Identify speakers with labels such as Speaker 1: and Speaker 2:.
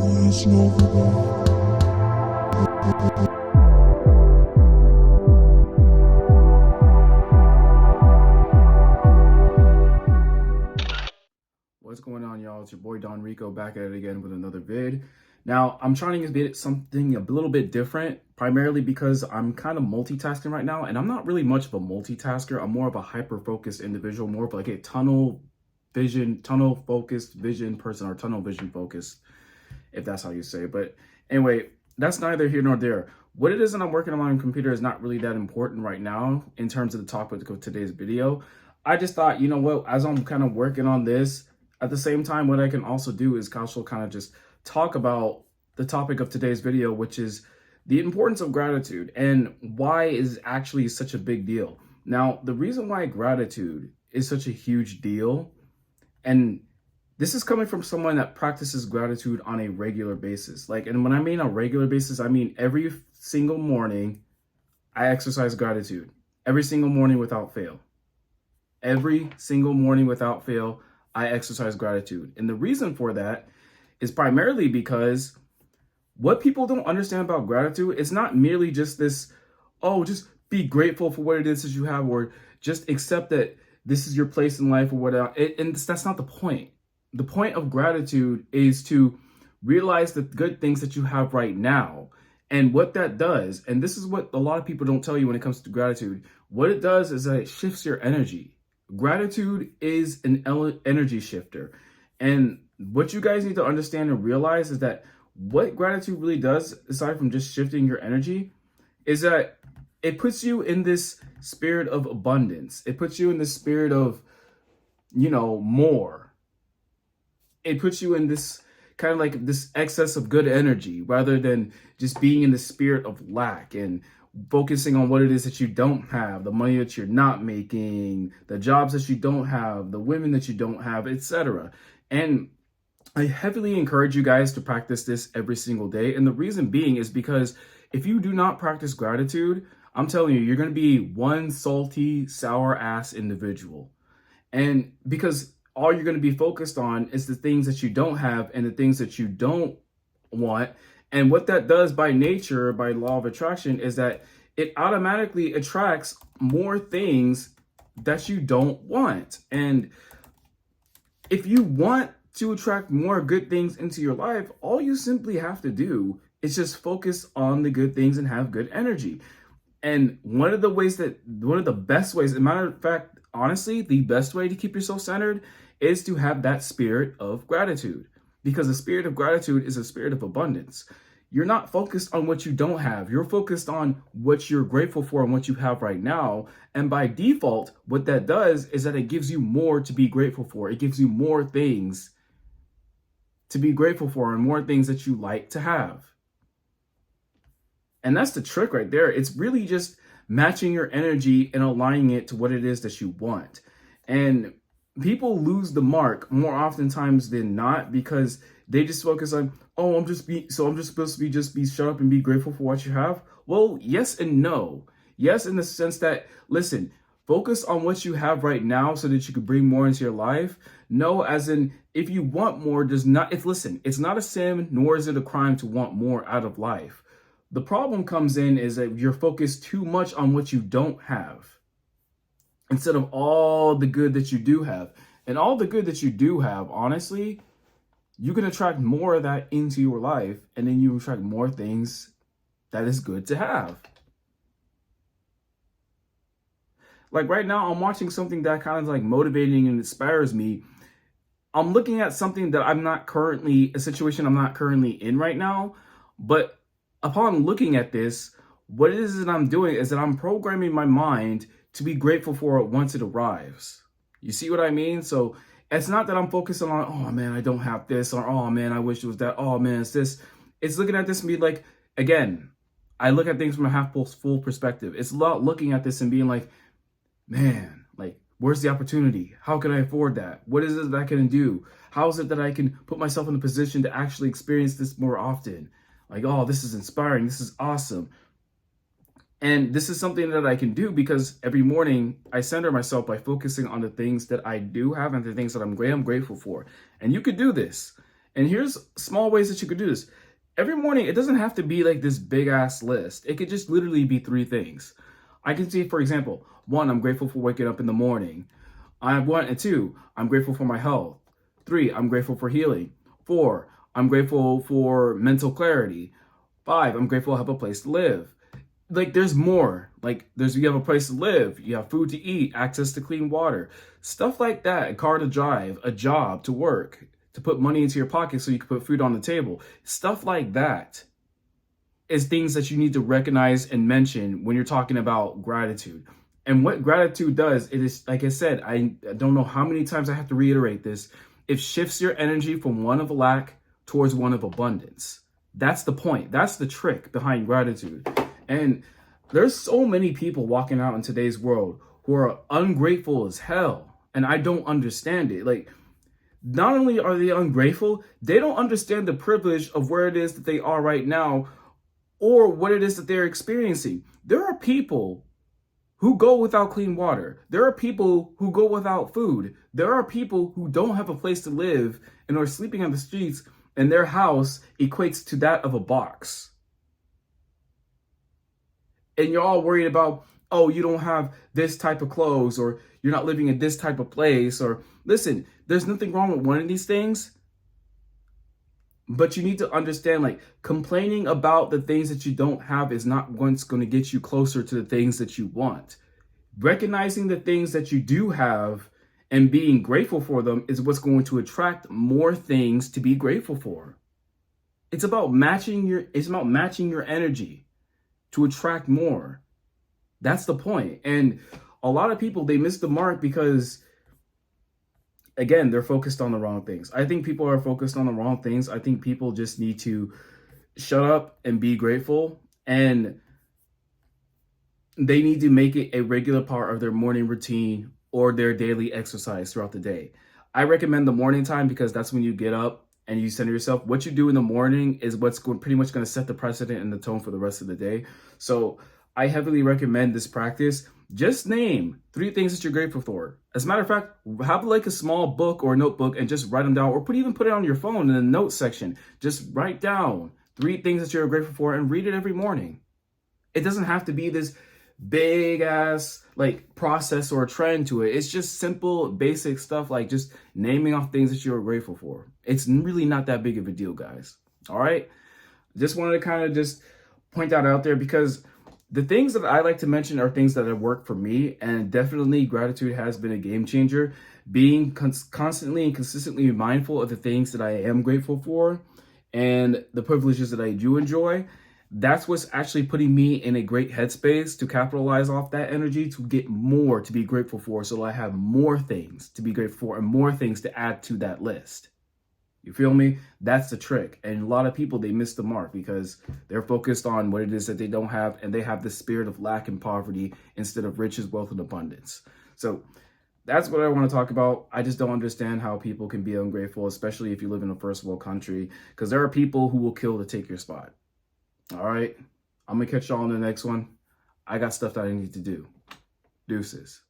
Speaker 1: What's going on, y'all? It's your boy Don Rico back at it again with another vid. Now, I'm trying to get something a little bit different, primarily because I'm kind of multitasking right now, and I'm not really much of a multitasker. I'm more of a hyper-focused individual, more of like a tunnel focused vision person, or tunnel vision focused, if that's how you say it. But anyway, that's neither here nor there. What it is that I'm working on my computer is not really that important right now in terms of the topic of today's video. I just thought, you know what, as I'm kind of working on this, at the same time, what I can also do is also kind of just talk about the topic of today's video, which is the importance of gratitude and why is actually such a big deal. Now, the reason why gratitude is such a huge deal, and this is coming from someone that practices gratitude on a regular basis. And when I mean a regular basis, I mean every single morning I exercise gratitude. Every single morning without fail. Every single morning without fail, I exercise gratitude. And the reason for that is primarily because what people don't understand about gratitude, it's not merely just this, oh, just be grateful for what it is that you have, or just accept that this is your place in life or whatever. And that's not the point. The point of gratitude is to realize the good things that you have right now. And what that does, and this is what a lot of people don't tell you when it comes to gratitude, what it does is that it shifts your energy. Gratitude is an energy shifter. And what you guys need to understand and realize is that what gratitude really does, aside from just shifting your energy, is that it puts you in this spirit of abundance. It puts you in the spirit of, more. It puts you in this kind of like this excess of good energy rather than just being in the spirit of lack and focusing on what it is that you don't have, the money that you're not making, the jobs that you don't have, the women that you don't have, etc. And I heavily encourage you guys to practice this every single day. And the reason being is because if you do not practice gratitude, I'm telling you, you're going to be one salty, sour ass individual. And because all you're going to be focused on is the things that you don't have and the things that you don't want. And what that does by nature, by law of attraction, is that it automatically attracts more things that you don't want. And if you want to attract more good things into your life, all you simply have to do is just focus on the good things and have good energy. And one of the best ways, as a matter of fact, honestly, the best way to keep yourself centered is to have that spirit of gratitude. Because the spirit of gratitude is a spirit of abundance. You're not focused on what you don't have. You're focused on what you're grateful for and what you have right now. And by default, what that does is that it gives you more to be grateful for. It gives you more things to be grateful for and more things that you like to have. And that's the trick right there. It's really just matching your energy and aligning it to what it is that you want. And people lose the mark more oftentimes than not because they just focus on, oh, I'm just supposed to be shut up and be grateful for what you have. Well, yes and no. Yes, in the sense that, listen, focus on what you have right now so that you can bring more into your life. No, as in, if you want more, it's not a sin, nor is it a crime to want more out of life. The problem comes in is that you're focused too much on what you don't have, instead of all the good that you do have. And all the good that you do have, honestly, you can attract more of that into your life, and then you attract more things that is good to have. Like right now, I'm watching something that kind of like motivating and inspires me. I'm looking at something that a situation I'm not currently in right now, but upon looking at this, what it is that I'm doing is that I'm programming my mind to be grateful for it once it arrives. You see what I mean? So it's not that I'm focusing on, oh man, I don't have this, or oh man, I wish it was that, oh man, it's this. It's looking at this and be like, again, I look at things from a full perspective. It's a lot looking at this and being like, man, like, where's the opportunity? How can I afford that? What is it that I can do? How is it that I can put myself in a position to actually experience this more often? Like, oh, this is inspiring. This is awesome. And this is something that I can do because every morning I center myself by focusing on the things that I do have and the things that I'm grateful for. And you could do this. And here's small ways that you could do this. Every morning, it doesn't have to be like this big ass list. It could just literally be 3 things. I can see, for example, 1, I'm grateful for waking up in the morning. I have 1 and 2, I'm grateful for my health. 3, I'm grateful for healing. 4, I'm grateful for mental clarity. 5, I'm grateful I have a place to live. Like there's more. Like you have a place to live, you have food to eat, access to clean water, stuff like that, a car to drive, a job to work, to put money into your pocket so you can put food on the table. Stuff like that is things that you need to recognize and mention when you're talking about gratitude. And what gratitude does, it is, like I said, I don't know how many times I have to reiterate this, it shifts your energy from one of lack towards one of abundance. That's the point. That's the trick behind gratitude. And there's so many people walking out in today's world who are ungrateful as hell. And I don't understand it. Like, not only are they ungrateful, they don't understand the privilege of where it is that they are right now or what it is that they're experiencing. There are people who go without clean water. There are people who go without food. There are people who don't have a place to live and are sleeping on the streets, and their house equates to that of a box. And you're all worried about, oh, you don't have this type of clothes, or you're not living in this type of place, or listen, there's nothing wrong with one of these things. But you need to understand, like, complaining about the things that you don't have is not what's going to get you closer to the things that you want. Recognizing the things that you do have and being grateful for them is what's going to attract more things to be grateful for. It's about matching your energy to attract more. That's the point. And a lot of people, they miss the mark because, again, they're focused on the wrong things. I think people are focused on the wrong things. I think people just need to shut up and be grateful, and they need to make it a regular part of their morning routine or their daily exercise throughout the day. I recommend the morning time because that's when you get up and you center yourself. What you do in the morning is what's pretty much going to set the precedent and the tone for the rest of the day. So I heavily recommend this practice. Just name 3 things that you're grateful for. As a matter of fact, have like a small book or notebook and just write them down, or even put it on your phone in the notes section. Just write down 3 things that you're grateful for and read it every morning. It doesn't have to be this big ass like process or trend to it. It's just simple, basic stuff like just naming off things that you're grateful for. It's really not that big of a deal, guys. All right. Just wanted to kind of just point that out there because the things that I like to mention are things that have worked for me, and definitely gratitude has been a game changer. Being constantly and consistently mindful of the things that I am grateful for and the privileges that I do enjoy, that's what's actually putting me in a great headspace to capitalize off that energy to get more to be grateful for, so I have more things to be grateful for and more things to add to that list. You feel me? That's the trick. And a lot of people, they miss the mark because they're focused on what it is that they don't have, and they have the spirit of lack and poverty instead of riches, wealth, and abundance. So that's what I want to talk about. I just don't understand how people can be ungrateful, especially if you live in a first world country, because there are people who will kill to take your spot. All right, I'm going to catch y'all on the next one. I got stuff that I need to do. Deuces.